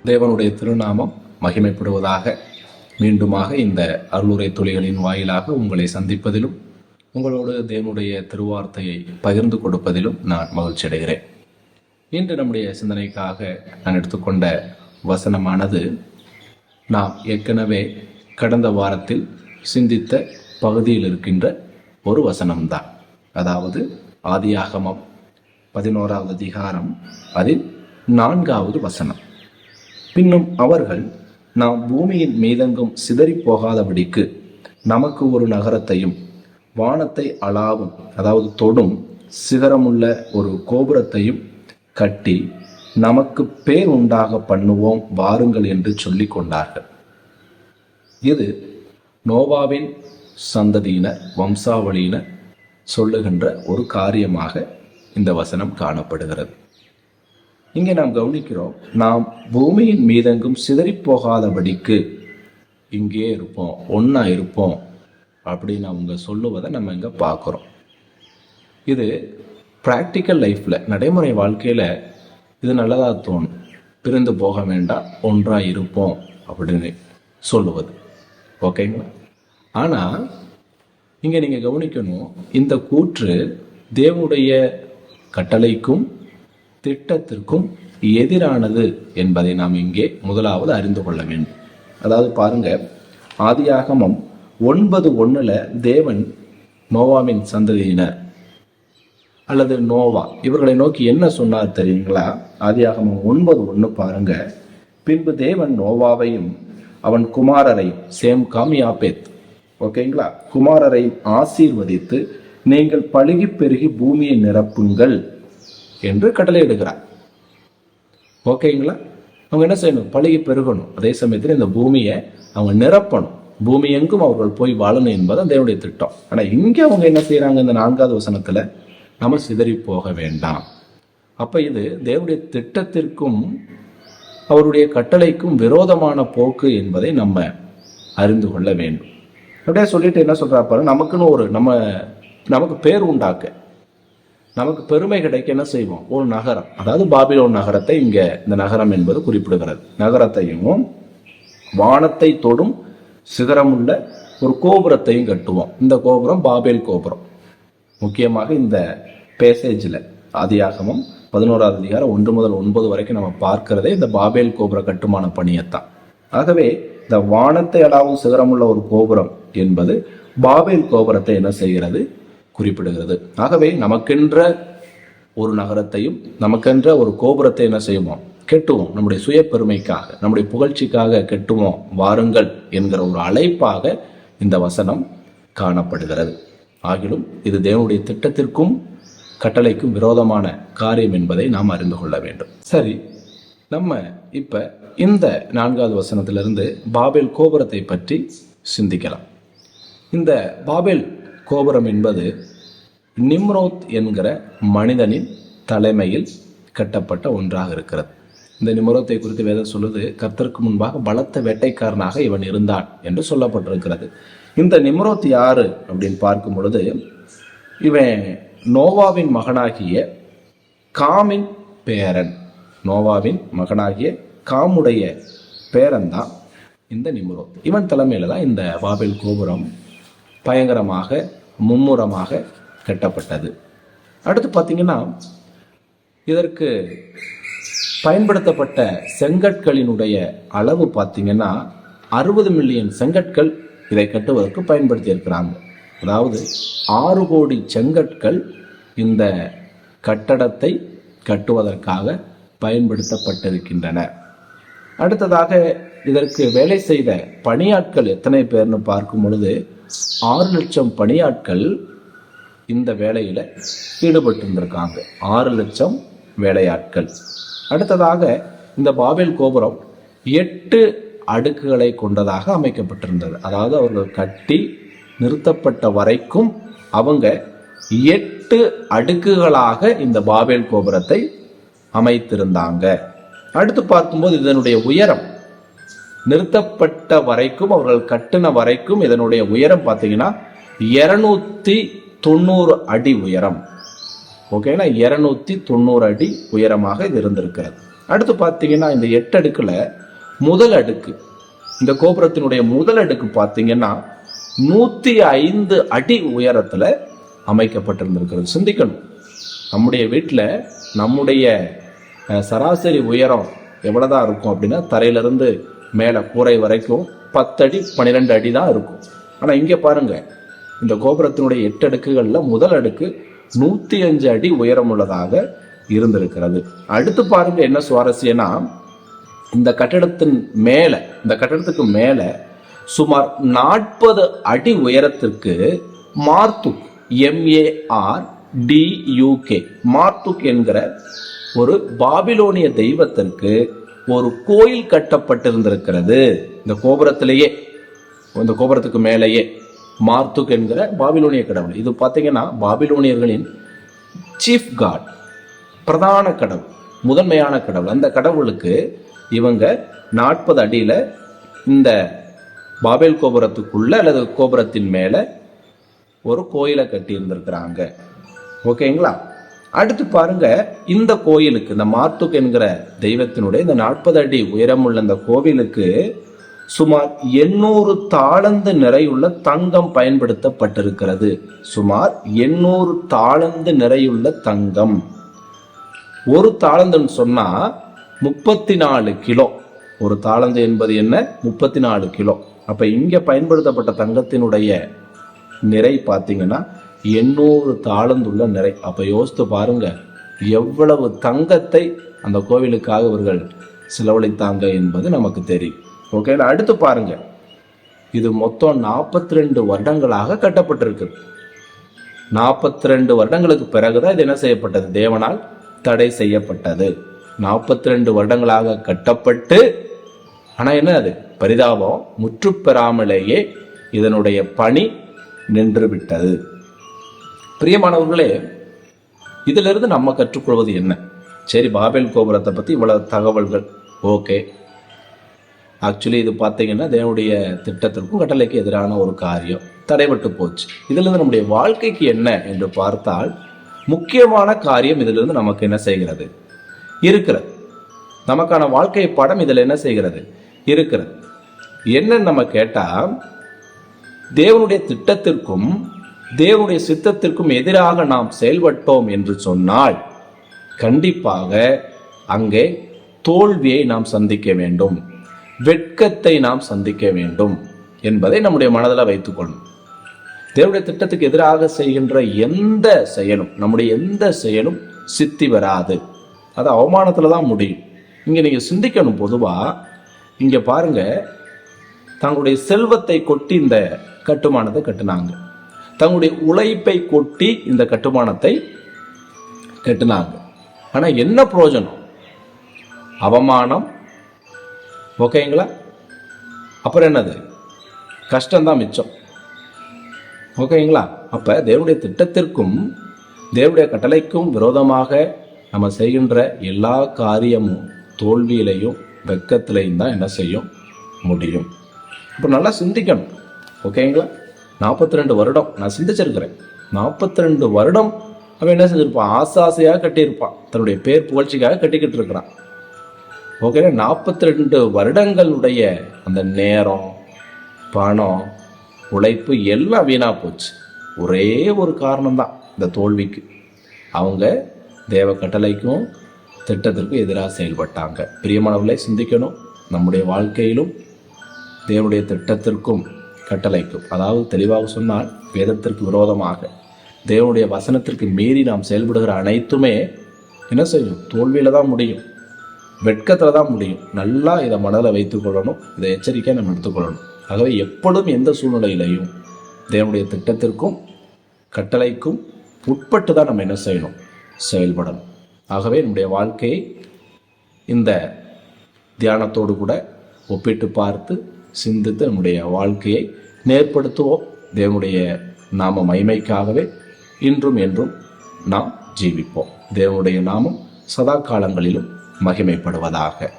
தேவனுடைய திருநாமம் மகிமைப்படுவதாக. மீண்டுமாக இந்த அருளுரை துளிகளின் வாயிலாக உங்களை சந்திப்பதிலும் உங்களோடு தேவனுடைய திருவார்த்தையை பகிர்ந்து கொடுப்பதிலும் நான் மகிழ்ச்சி அடைகிறேன். இன்று நம்முடைய சிந்தனைக்காக நான் எடுத்துக்கொண்ட வசனமானது நாம் ஏற்கனவே கடந்த வாரத்தில் சிந்தித்த பகுதியில் இருக்கின்ற ஒரு வசனம்தான். அதாவது ஆதியாகமம் 11வது அதிகாரம் அதில் 4வது வசனம். பின்னும் அவர்கள், நாம் பூமியின் மீதெங்கும் சிதறி போகாதபடிக்கு நமக்கு ஒரு நகரத்தையும் வானத்தை அளாவும், அதாவது தொடும் சிகரமுள்ள ஒரு கோபுரத்தையும் கட்டி நமக்கு பேர் உண்டாக பண்ணுவோம் வாருங்கள் என்று சொல்லி கொண்டார்கள். இது நோவாவின் சந்ததியினர், வம்சாவளியினர் சொல்லுகின்ற ஒரு காரியமாக இந்த வசனம் காணப்படுகிறது. இங்கே நாம் கவனிக்கிறோம், நாம் பூமியின் மீதெங்கும் சிதறி போகாதபடிக்கு இங்கே இருப்போம், ஒன்றா இருப்போம் அப்படின்னு அவங்க சொல்லுவதை நம்ம இங்கே பார்க்குறோம். இது ப்ராக்டிக்கல் லைஃப்பில், நடைமுறை வாழ்க்கையில் இது நல்லதாக தோணும். பிரிந்து போக வேண்டாம், ஒன்றாக இருப்போம் அப்படின்னு சொல்லுவது ஓகேங்களா. ஆனால் இங்கே நீங்கள் கவனிக்கணும், இந்த கூற்று தேவனுடைய கட்டளைக்கும் திட்டத்திற்கும் எதிரானது என்பதை நாம் இங்கே முதலாவது அறிந்து கொள்ள வேண்டும். அதாவது பாருங்க, ஆதியாகமம் 9:1 தேவன் நோவாவின் சந்ததியினர் அல்லது நோவா இவர்களை நோக்கி என்ன சொன்னார் தெரியுங்களா? ஆதியாகமம் 9:1 பாருங்க. பின்பு தேவன் நோவாவையும் அவன் குமாரரையும், சேம் காம் யாப்பேத், ஓகேங்களா, குமாரரையும் ஆசீர்வதித்து, நீங்கள் பழுகி பெருகி பூமியை நிரப்புங்கள் என்று கட்டளையிடுகிறார். ஓகேங்களா. அவங்க என்ன செய்யணும்? பழுகி பெருகணும். அதே சமயத்தில் இந்த பூமியை அவங்க நிரப்பணும். பூமி எங்கும் அவர்கள் போய் வாழணும் என்பது தேவனுடைய திட்டம். ஆனால் இங்கே அவங்க என்ன செய்யறாங்க? இந்த 4வது வசனத்துல, நம்ம சிதறி போக வேண்டாம். அப்ப இது தேவனுடைய திட்டத்திற்கும் அவருடைய கட்டளைக்கும் விரோதமான போக்கு என்பதை நம்ம அறிந்து கொள்ள வேண்டும். அப்படியே சொல்லிட்டு என்ன சொல்றா பாரு, நமக்குன்னு ஒரு நமக்கு பேர் உண்டாக்க, நமக்கு பெருமை கிடைக்க என்ன செய்வோம்? ஒரு நகரம், அதாவது பாபிலோன் நகரத்தை இங்க இந்த நகரம் என்பது குறிப்பிடுகிறது. நகரத்தையும் வானத்தை தொடும் சிகரமுள்ள ஒரு கோபுரத்தையும் கட்டுவோம். இந்த கோபுரம் பாபேல் கோபுரம். முக்கியமாக இந்த பேசேஜில் ஆதியாகமம் 11வது அதிகாரம் 1 முதல் 9 வரைக்கும் நம்ம பார்க்கிறதே இந்த பாபேல் கோபுர கட்டுமான பணியைத்தான். ஆகவே இந்த வானத்தை அளாவும் சிகரமுள்ள ஒரு கோபுரம் என்பது பாபேல் கோபுரத்தை என்ன செய்கிறது? குறிப்பிடுகிறது. ஆகவே நமக்கென்ற ஒரு நகரத்தையும் நமக்கென்ற ஒரு கோபுரத்தை என்ன செய்வோம்? கெட்டுவோம். நம்முடைய சுய பெருமைக்காக, நம்முடைய புகழ்ச்சிக்காக கெட்டுவோம் வாருங்கள் என்கிற ஒரு அழைப்பாக இந்த வசனம் காணப்படுகிறது. ஆகிலும் இது தேவனுடைய திட்டத்திற்கும் கட்டளைக்கும் விரோதமான காரியம் என்பதை நாம் அறிந்து கொள்ள வேண்டும். சரி, நம்ம இப்ப இந்த 4வது வசனத்திலிருந்து பாபேல் கோபுரத்தை பற்றி சிந்திக்கலாம். இந்த பாபேல் கோபுரம் என்பது நிம்ரோத் என்கிற மனிதனின் தலைமையில் கட்டப்பட்ட ஒன்றாக இருக்கிறது. இந்த நிம்ரோத்தை குறித்து வேதம் சொல்லுது, கர்த்தருக்கு முன்பாக பலத்த வேட்டைக்காரனாக இவன் இருந்தான் என்று சொல்லப்பட்டிருக்கிறது. இந்த நிம்ரோத் யாரு அப்படின்னு பார்க்கும் பொழுது, இவன் நோவாவின் மகனாகிய காமின் பேரன். நோவாவின் மகனாகிய காமுடைய பேரன் தான் இந்த நிம்ரோத். இவன் தலைமையில தான் இந்த பாபேல் கோபுரம் பயங்கரமாக மும்முரமாக கட்டப்பட்டது. அடுத்து பார்த்தீங்கன்னா, இதற்கு பயன்படுத்தப்பட்ட செங்கற்களினுடைய அளவு பார்த்தீங்கன்னா 60 மில்லியன் செங்கற்கள் இதை கட்டுவதற்கு பயன்படுத்தி இருக்கிறாங்க. அதாவது 6 கோடி செங்கற்கள் இந்த கட்டடத்தை கட்டுவதற்காக பயன்படுத்தப்பட்டிருக்கின்றன. அடுத்ததாக இதற்கு வேலை செய்த பணியாட்கள் எத்தனை பேர்னு பார்க்கும் பொழுது 6 லட்சம் பணியாட்கள் இந்த வேலையில ஈடுபட்டு இருந்திருக்காங்க. 6 லட்சம் வேலையாட்கள். அடுத்ததாக இந்த பாபேல் கோபுரம் 8 அடுக்குகளை கொண்டதாக அமைக்கப்பட்டிருந்தது. அதாவது அவர்கள் கட்டி நிறுத்தப்பட்ட வரைக்கும் அவங்க 8 அடுக்குகளாக இந்த பாபேல் கோபுரத்தை அமைத்திருந்தாங்க. அடுத்து பார்க்கும்போது இதனுடைய உயரம், நிறுத்தப்பட்ட வரைக்கும் அவர்கள் கட்டின வரைக்கும் இதனுடைய உயரம் பார்த்தீங்கன்னா 290 அடி உயரம். ஓகேங்களா, 290 அடி உயரமாக இது இருந்திருக்கிறது. அடுத்து பார்த்தீங்கன்னா இந்த 8 அடுக்குல முதல் அடுக்கு, இந்த கோபுரத்தினுடைய முதல் அடுக்கு பார்த்தீங்கன்னா 105 அடி உயரத்துல அமைக்கப்பட்டிருந்திருக்கிறது. சிந்திக்கணும், நம்முடைய வீட்டில் நம்முடைய சராசரி உயரம் எவ்வளவுதான் இருக்கும் அப்படின்னா, தரையிலிருந்து மேலே கூரை வரைக்கும் 10 அடி 12 அடி தான் இருக்கும். ஆனால் இங்கே பாருங்க, இந்த கோபுரத்தினுடைய 8 அடுக்குகள்ல முதல் அடுக்கு 105 அடி உயரம் உள்ளதாக இருந்திருக்கிறது. அடுத்து பாருங்க என்ன சுவாரஸ்யம்னா, இந்த கட்டடத்துக்கு மேல சுமார் 40 அடி உயரத்திற்கு மார்துக், MARDUK, மார்துக் என்கிற ஒரு பாபிலோனிய தெய்வத்திற்கு ஒரு கோயில் கட்டப்பட்டிருந்திருக்கிறது. இந்த கோபுரத்திலேயே, இந்த கோபுரத்துக்கு மேலேயே மார்துக் என்கிற பாபிலோனிய கடவுள். இது பார்த்தீங்கன்னா பாபிலோனியர்களின் சீஃப் காட், பிரதான கடவுள், முதன்மையான கடவுள். அந்த கடவுளுக்கு இவங்க 40 அடியில இந்த பாபேல் கோபுரத்துக்குள்ள அல்லது கோபுரத்தின் மேல ஒரு கோயிலை கட்டி இருந்திருக்கிறாங்க. ஓகேங்களா? அடுத்து பாருங்க, இந்த கோயிலுக்கு, இந்த மார்துக் என்கிற தெய்வத்தினுடைய இந்த 40 அடி உயரம் உள்ள இந்த கோவிலுக்கு சுமார் 800 தாளந்து நிறையுள்ள தங்கம் பயன்படுத்தப்பட்டிருக்கிறது. சுமார் 800 தாளந்து நிறையுள்ள தங்கம். ஒரு தாளந்துன்னு சொன்னா 34 கிலோ. ஒரு தாளந்து என்பது என்ன? 34 கிலோ. அப்ப இங்க பயன்படுத்தப்பட்ட தங்கத்தினுடைய நிறை பார்த்தீங்கன்னா 800 தாளந்துள்ள நிறை. அப்ப யோசித்து பாருங்க, எவ்வளவு தங்கத்தை அந்த கோவிலுக்காக இவர்கள் செலவழித்தாங்க என்பது நமக்கு தெரியும். ஓகே, அடுத்து பாருங்க, இது மொத்தம் 42 வருடங்களாக கட்டப்பட்டிருக்கு. 42 வருடங்களுக்கு பிறகுதான் இது என்ன செய்யப்பட்டது? தேவனால் தடை செய்யப்பட்டது. 42 வருடங்களாக கட்டப்பட்டு, ஆனா என்ன அது பரிதாபம், முற்று பெறாமலேயே இதனுடைய பணி நின்று விட்டது. பிரியமானவர்களே, இதுல இருந்து நம்ம கற்றுக்கொள்வது என்ன? சரி, பாபேல் கோபுரத்தை பத்தி இவ்வளவு தகவல்கள், ஓகே. ஆக்சுவலி இது பார்த்தீங்கன்னா தேவனுடைய திட்டத்திற்கும் கட்டளைக்கு எதிரான ஒரு காரியம், தடைபட்டு போச்சு. இதுல இருந்து நம்முடைய வாழ்க்கைக்கு என்ன என்று பார்த்தால், முக்கியமான காரியம் இதுல இருந்து நமக்கு என்ன செய்கிறது? இருக்கிறது. நமக்கான வாழ்க்கை பாடம் இதுல என்ன செய்கிறது? இருக்கிறது. என்னன்னு நம்ம கேட்டா, தேவனுடைய திட்டத்திற்கும் தேவனுடைய சித்தத்திற்கும் எதிராக நாம் செயல்பட்டோம் என்று சொன்னால் கண்டிப்பாக அங்கே தோல்வியை நாம் சந்திக்க வேண்டும், வெட்கத்தை நாம் சந்திக்க வேண்டும் என்பதை நம்முடைய மனதில் வைத்துக்கொள்ளும். தேவனுடைய திட்டத்துக்கு எதிராக செய்கின்ற எந்த செயலும், நம்முடைய எந்த செயலும் சித்தி வராது. அது அவமானத்துல தான் முடியும். இங்க நீங்க சிந்திக்கணும். பொதுவா இங்க பாருங்க, தங்களுடைய செல்வத்தை கொட்டி இந்த கட்டுமானத்தை கட்டினாங்க, தங்களுடைய உழைப்பை கொட்டி இந்த கட்டுமானத்தை கட்டினாங்க. ஆனா என்ன பிரயோஜனம்? அவமானம். ஓகேங்களா? அப்புறம் என்னது? கஷ்டம்தான் மிச்சம். ஓகேங்களா? அப்ப தேவனுடைய திட்டத்திற்கும் தேவனுடைய கட்டளைக்கும் விரோதமாக நம்ம செய்கின்ற எல்லா காரியமும் தோல்வியிலையும் வெட்கத்திலையும் தான் என்ன செய்யும் முடியும். இப்போ நல்லா சிந்திக்கணும். ஓகேங்களா? 42 வருடம் நான் சிந்திச்சிருக்கிறேன். 42 வருடம் அவன் என்ன செஞ்சிருப்பான்? ஆசாசையாக கட்டியிருப்பான், தன்னுடைய பேர் புகழ்ச்சிக்காக கட்டிக்கிட்டு இருக்கிறான். ஓகே, 42 வருடங்களுடைய அந்த நேரம், பணம், உழைப்பு எல்லாம் வீணா போச்சு. ஒரே ஒரு காரணம் தான் இந்த தோல்விக்கு. அவங்க தேவ கட்டளைக்கும் திட்டத்திற்கும் எதிராக செயல்பட்டாங்க. பிரியமானவர்களை சிந்திக்கணும். நம்முடைய வாழ்க்கையிலும் தேவனுடைய திட்டத்திற்கும் கட்டளைக்கும், அதாவது தெளிவாக சொன்னால் வேதத்திற்கு விரோதமாக தேவனுடைய வசனத்திற்கு மீறி நாம் செயல்படுகிற அனைத்துமே என்ன செய்யும்? தோல்வியில தான் முடியும், வெட்கத்தில் தான் முடியும். நல்லா இதை மனதில் வைத்துக் கொள்ளணும். இதை எச்சரிக்கையாக நம்ம எடுத்துக்கொள்ளணும். ஆகவே எப்பொழுதும் எந்த சூழ்நிலையிலையும் தேவனுடைய திட்டத்திற்கும் கட்டளைக்கும் உட்பட்டு தான் நம்ம என்ன செய்யணும்? செயல்படணும். ஆகவே நம்முடைய வாழ்க்கையை இந்த தியானத்தோடு கூட ஒப்பிட்டு பார்த்து சிந்தித்து நம்முடைய வாழ்க்கையை நேர்படுத்துவோம். தேவனுடைய நாம மகிமைக்காகவே இன்றும் என்றும் நாம் ஜீவிப்போம். தேவனுடைய நாமம் சதா காலங்களிலும் மகிமைப்படுவதாக.